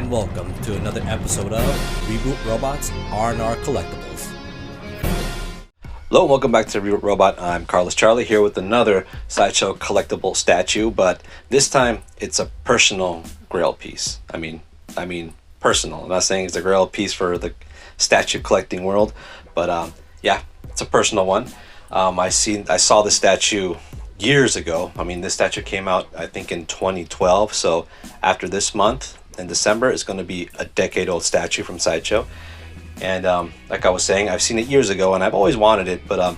and welcome to another episode of Reboot Robots R&R Collectibles. Hello, welcome back to Reboot Robot. I'm Carlos Charlie here with another Sideshow collectible statue, but this time it's a personal Grail piece. I mean personal. I'm not saying it's a Grail piece for the statue collecting world, but yeah, it's a personal one. I saw the statue years ago. I mean, this statue came out I think in 2012, so after this month in December it's going to be a decade-old statue from Sideshow. And like I was saying, I've seen it years ago and I've always wanted it, but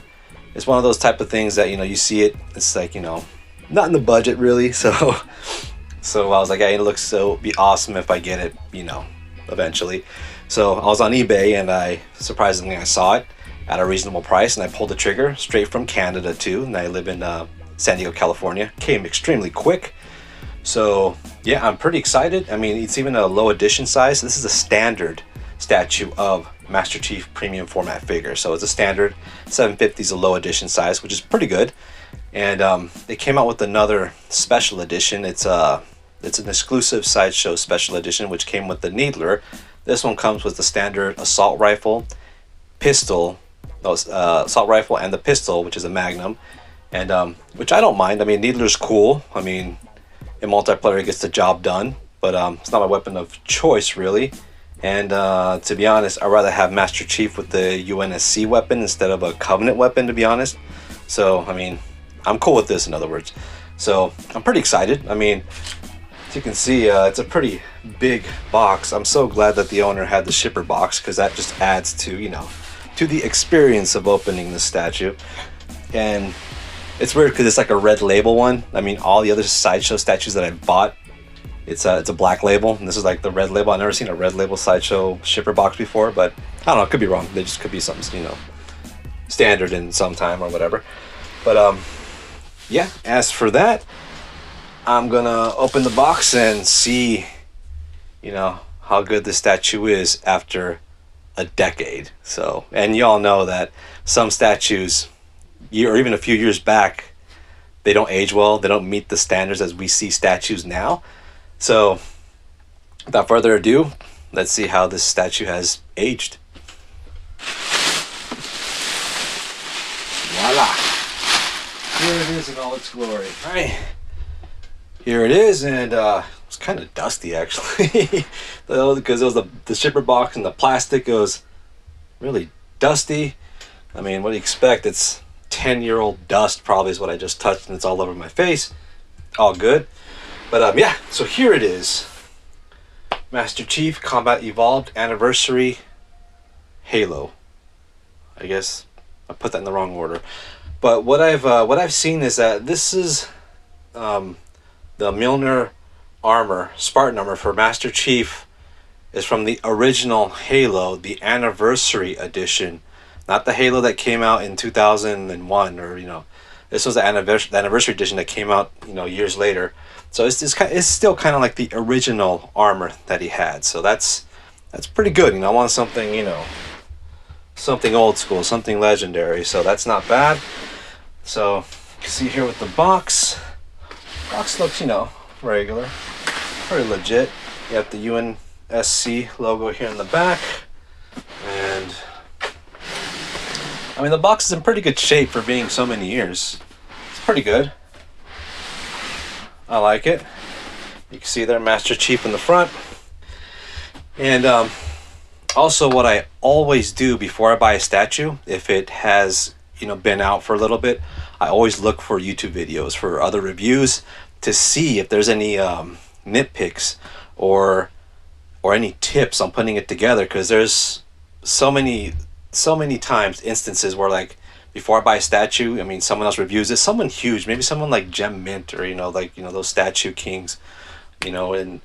it's one of those type of things that, you know, you see it, it's like, you know, not in the budget really, so I was like, hey, it looks so be awesome if I get it, you know, eventually. So I was on eBay and I saw it at a reasonable price, and I pulled the trigger straight from Canada too, and I live in San Diego, California. Came extremely quick, so yeah, I'm pretty excited. I mean, it's even a low edition size. This is a standard statue of Master Chief premium format figure, so it's a standard 750 is a low edition size, which is pretty good. And they came out with another special edition. It's an exclusive Sideshow special edition, which came with the Needler. This one comes with the standard assault rifle, assault rifle and the pistol, which is a Magnum, and which I don't mind. I mean, Needler's cool. I mean, in multiplayer it gets the job done, but it's not my weapon of choice really. And to be honest, I'd rather have Master Chief with the UNSC weapon instead of a Covenant weapon, to be honest. So I mean, I'm cool with this, in other words. So I'm pretty excited. I mean, as you can see, it's a pretty big box. I'm so glad that the owner had the shipper box, because that just adds to, you know, to the experience of opening the statue. And it's weird because it's like a red label one. I mean, all the other Sideshow statues that I bought, it's a black label, and this is like the red label. I've never seen a red label Sideshow shipper box before, but I don't know, it could be wrong. They just could be something, you know, standard in some time or whatever. But yeah, as for that, I'm gonna open the box and see, you know, how good the statue is after a decade. So, and y'all know that some statues, or even a few years back, they don't age well. They don't meet the standards as we see statues now. So without further ado, let's see how this statue has aged. Voila! Here it is in all its glory. All right, here it is, and it's kind of dusty actually, because it was the shipper box and the plastic. It was really dusty. I mean, what do you expect? It's 10-year-old dust probably is what I just touched, and it's all over my face. All good. But yeah, so here it is. Master Chief Combat Evolved Anniversary Halo. I guess I put that in the wrong order. But what I've seen is that this is the Milner armor, Spartan armor for Master Chief, is from the original Halo, the Anniversary Edition. Not the Halo that came out in 2001, or, you know, this was the anniversary edition that came out, you know, years later. So it's still kind of like the original armor that he had. So that's pretty good. You know, I want something, you know, something old school, something legendary. So that's not bad. So you can see here with the box. Box looks, you know, regular, pretty legit. You have the UNSC logo here in the back, and I mean, the box is in pretty good shape for being so many years. It's pretty good. I like it. You can see there Master Chief in the front. And also, what I always do before I buy a statue, if it has, you know, been out for a little bit, I always look for YouTube videos, for other reviews, to see if there's any nitpicks or any tips on putting it together, because there's so many times instances where, like, before I buy a statue, I mean, someone else reviews it, someone huge, maybe someone like Gem Mint, or, you know, like, you know, those statue kings, you know, and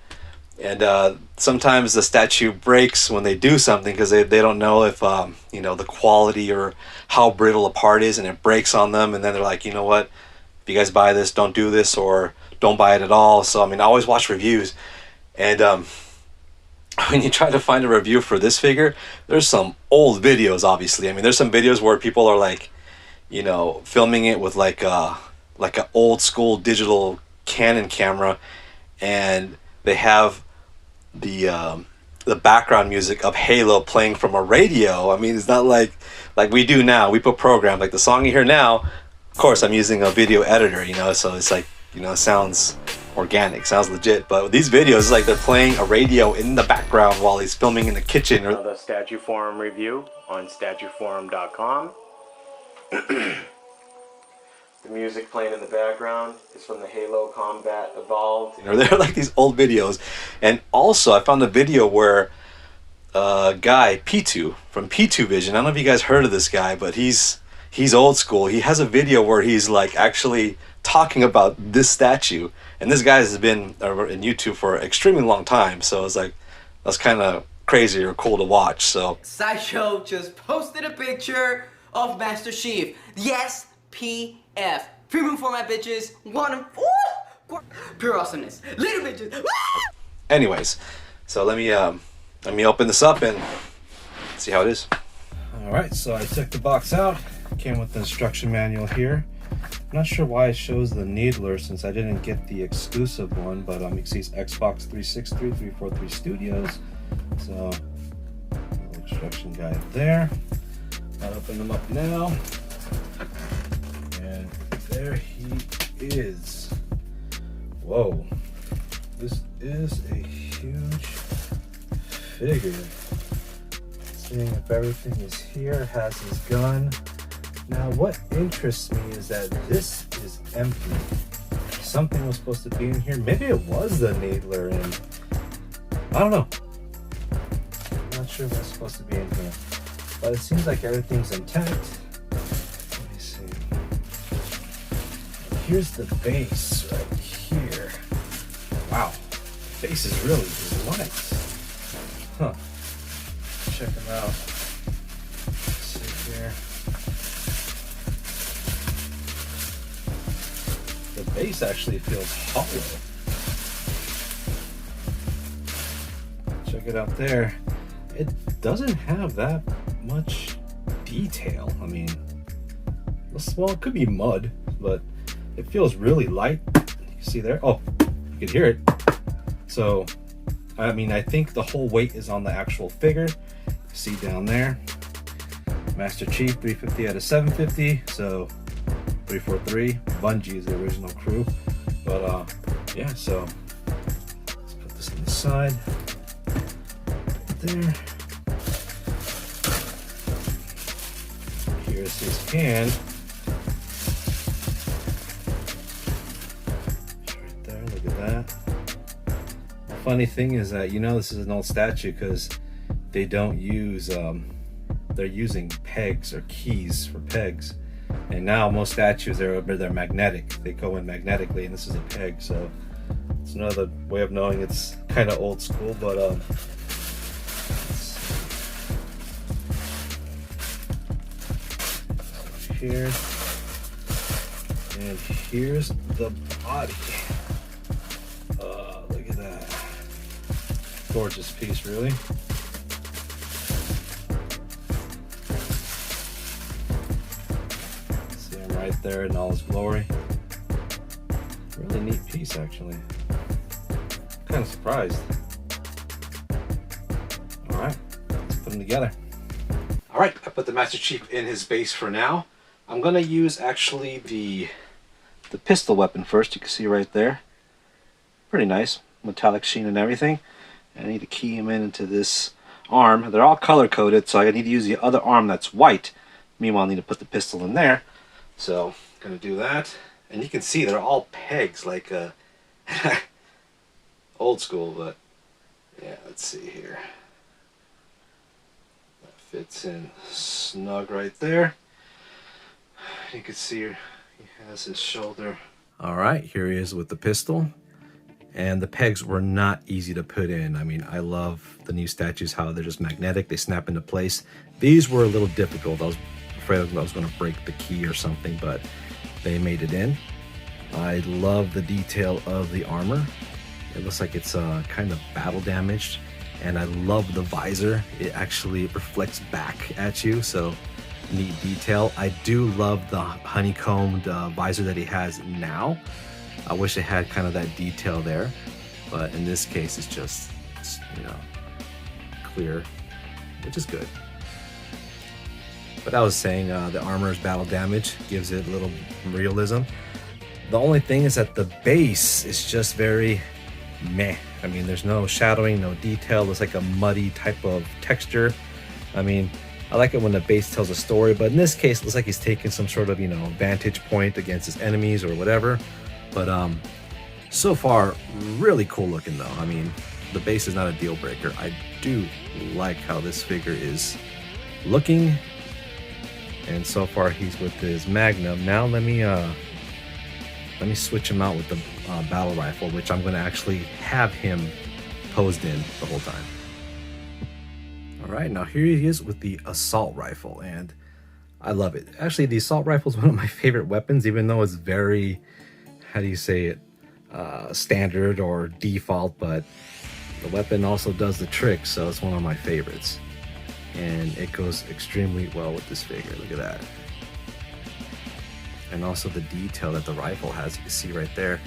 sometimes the statue breaks when they do something, because they don't know if you know, the quality or how brittle a part is, and it breaks on them, and then they're like, you know what, if you guys buy this, don't do this, or don't buy it at all. So I mean, I always watch reviews, and when you try to find a review for this figure, there's some old videos, obviously. I mean, there's some videos where people are like, you know, filming it with like an old school digital Canon camera, and they have the background music of Halo playing from a radio. I mean, it's not like we do now. We put program like the song you hear now. Of course, I'm using a video editor, you know, so it's like, you know, it sounds organic, sounds legit. But with these videos, it's like they're playing a radio in the background while he's filming in the kitchen. Or the Statue Forum review on statueforum.com. The music playing in the background is from the Halo Combat Evolved. You know, they're like these old videos. And also, I found a video where guy P2 from P2 Vision. I don't know if you guys heard of this guy, but he's old school. He has a video where he's like actually talking about this statue, and this guy has been in YouTube for an extremely long time. So it's like that's kind of crazy or cool to watch. So Sideshow just posted a picture of Master Chief. Yes, PF. Premium format bitches. Pure awesomeness. Little bitches. anyways, so let me open this up and see how it is. All right, so I took the box out. Came with the instruction manual here. I'm not sure why it shows the Needler since I didn't get the exclusive one, but you can see it's Xbox 363, 343 Studios. So, instruction guide there. I'll open them up now. And there he is. Whoa. This is a huge figure. Seeing if everything is here, has his gun. Now what interests me is that this is empty. Something was supposed to be in here. Maybe it was the Needler, and I don't know. I'm not sure what's supposed to be in here. But it seems like everything's intact. Let me see. Here's the base right here. Wow. The base is really nice. Huh. Check them out. Let's see here. The base actually feels hollow. Check it out there. It doesn't have that much detail. I mean, well, it could be mud, but it feels really light. You see there? Oh, you can hear it. So, I mean, I think the whole weight is on the actual figure. See down there, Master Chief 350 out of 750, so 343. Bungie is the original crew, but yeah. So let's put this on the side. There. Here's his hand. Right there. Look at that. The funny thing is that, you know, this is an old statue because they don't use they're using pegs or keys for pegs, and now most statues they're magnetic. They go in magnetically, and this is a peg, so it's another way of knowing it's kind of old school. But here, and here's the body. Look at that, gorgeous piece, really. Right there in all his glory. Really neat piece, actually. Kind of surprised. All right, let's put them together. All right, I put the Master Chief in his base for now. I'm gonna use actually the pistol weapon first. You can see right there. Pretty nice, metallic sheen and everything. And I need to key him into this arm. They're all color coded, so I need to use the other arm that's white. Meanwhile, I need to put the pistol in there. So, gonna do that, and you can see they're all pegs, like old school, but yeah, let's see here. That fits in snug right there. You can see he has his shoulder. All right, here he is with the pistol, and the pegs were not easy to put in. I mean, I love the new statues, how they're just magnetic, they snap into place. These were a little difficult. I was afraid I was going to break the key or something, but they made it in. I love the detail of the armor. It looks like it's kind of battle damaged, and I love the visor. It actually reflects back at you, so neat detail. I do love the honeycombed visor that he has now. I wish it had kind of that detail there, but in this case it's just it's, you know, clear, which is good. But I was saying the armor's battle damage gives it a little realism. The only thing is that the base is just very meh. I mean, there's no shadowing, no detail. It's like a muddy type of texture. I mean, I like it when the base tells a story, but in this case, it looks like he's taking some sort of, you know, vantage point against his enemies or whatever. But so far, really cool looking though. I mean, the base is not a deal breaker. I do like how this figure is looking. And so far, he's with his Magnum. Now let me switch him out with the battle rifle, which I'm going to actually have him posed in the whole time. All right, now here he is with the assault rifle, and I love it. Actually, the assault rifle is one of my favorite weapons, even though it's very, how do you say it, standard or default, but the weapon also does the trick, so it's one of my favorites. And it goes extremely well with this figure. Look at that. And also the detail that the rifle has, you can see right there.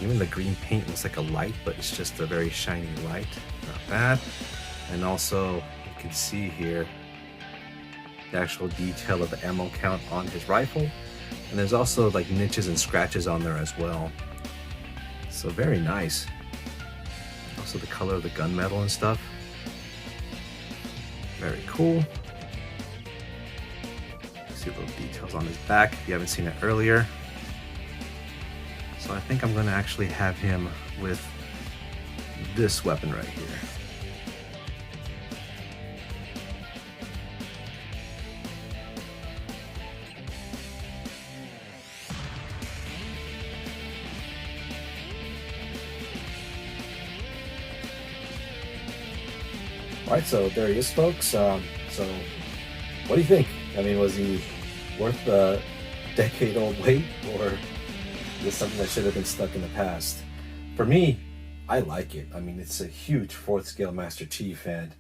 Even the green paint looks like a light, but it's just a very shiny light. Not bad. And also you can see here the actual detail of the ammo count on his rifle. And there's also like niches and scratches on there as well. So very nice. Also the color of the gunmetal and stuff. Very cool. See little details on his back if you haven't seen it earlier. So I think I'm going to actually have him with this weapon right here. Alright, so there he is, folks. So what do you think? I mean, was he worth the decade-old wait, or is this something that should have been stuck in the past? For me, I like it. I mean, it's a huge 4th scale Master Chief, and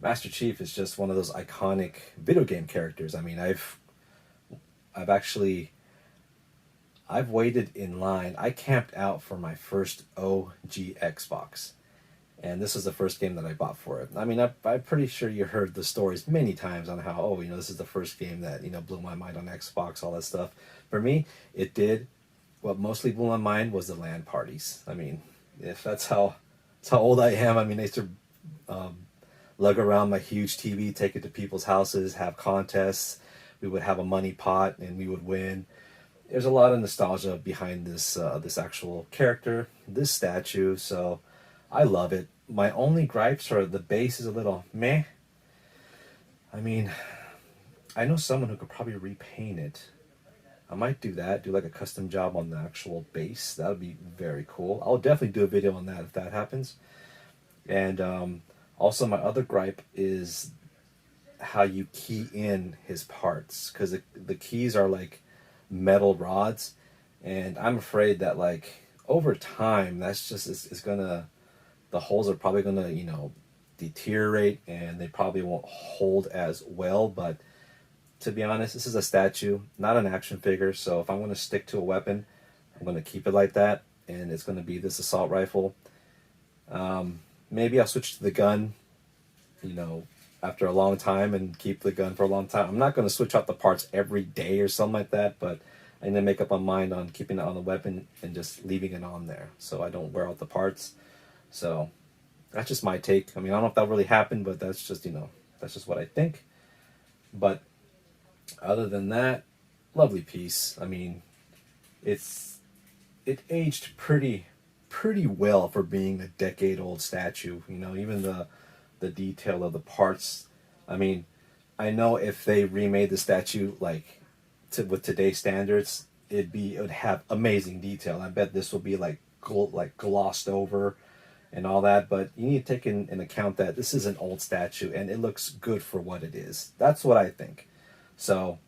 Master Chief is just one of those iconic video game characters. I mean, I've waited in line. I camped out for my first OG Xbox. And this was the first game that I bought for it. I mean, I'm pretty sure you heard the stories many times on how, oh, you know, this is the first game that, you know, blew my mind on Xbox, all that stuff. For me, it did. What mostly blew my mind was the LAN parties. I mean, if that's how old I am. I mean, I used to lug around my huge TV, take it to people's houses, have contests. We would have a money pot and we would win. There's a lot of nostalgia behind this this actual character, this statue. So I love it. My only gripes are the base is a little meh. I mean, I know someone who could probably repaint it. I might do that, do like a custom job on the actual base. That would be very cool. I'll definitely do a video on that if that happens. And also my other gripe is how you key in his parts, because the keys are like metal rods, and I'm afraid that like over time that's just is gonna, the holes are probably gonna, you know, deteriorate and they probably won't hold as well. But to be honest, this is a statue, not an action figure, so if I'm gonna stick to a weapon, I'm gonna keep it like that, and it's gonna be this assault rifle. Maybe I'll switch to the gun, you know, after a long time and keep the gun for a long time. I'm not gonna switch out the parts every day or something like that, but I need to make up my mind on keeping it on the weapon and just leaving it on there so I don't wear out the parts. So that's just my take. I mean, I don't know if that really happened, but that's just, you know, that's just what I think. But other than that, lovely piece. I mean, it aged pretty well for being a decade-old statue. You know, even the detail of the parts. I mean, I know if they remade the statue like with today's standards, it would have amazing detail. I bet this will be like glossed over and all that, but you need to take in account that this is an old statue and it looks good for what it is. That's what I think. So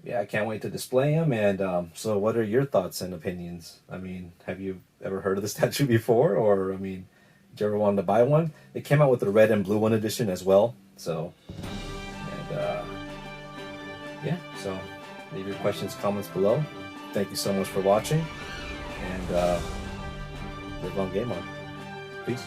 yeah, I can't wait to display him. And so what are your thoughts and opinions? I mean, have you ever heard of the statue before? Or, I mean, did you ever want to buy one? It came out with the red and blue one edition as well. So, and yeah, so leave your questions, comments below. Thank you so much for watching, and live on, game on. Peace.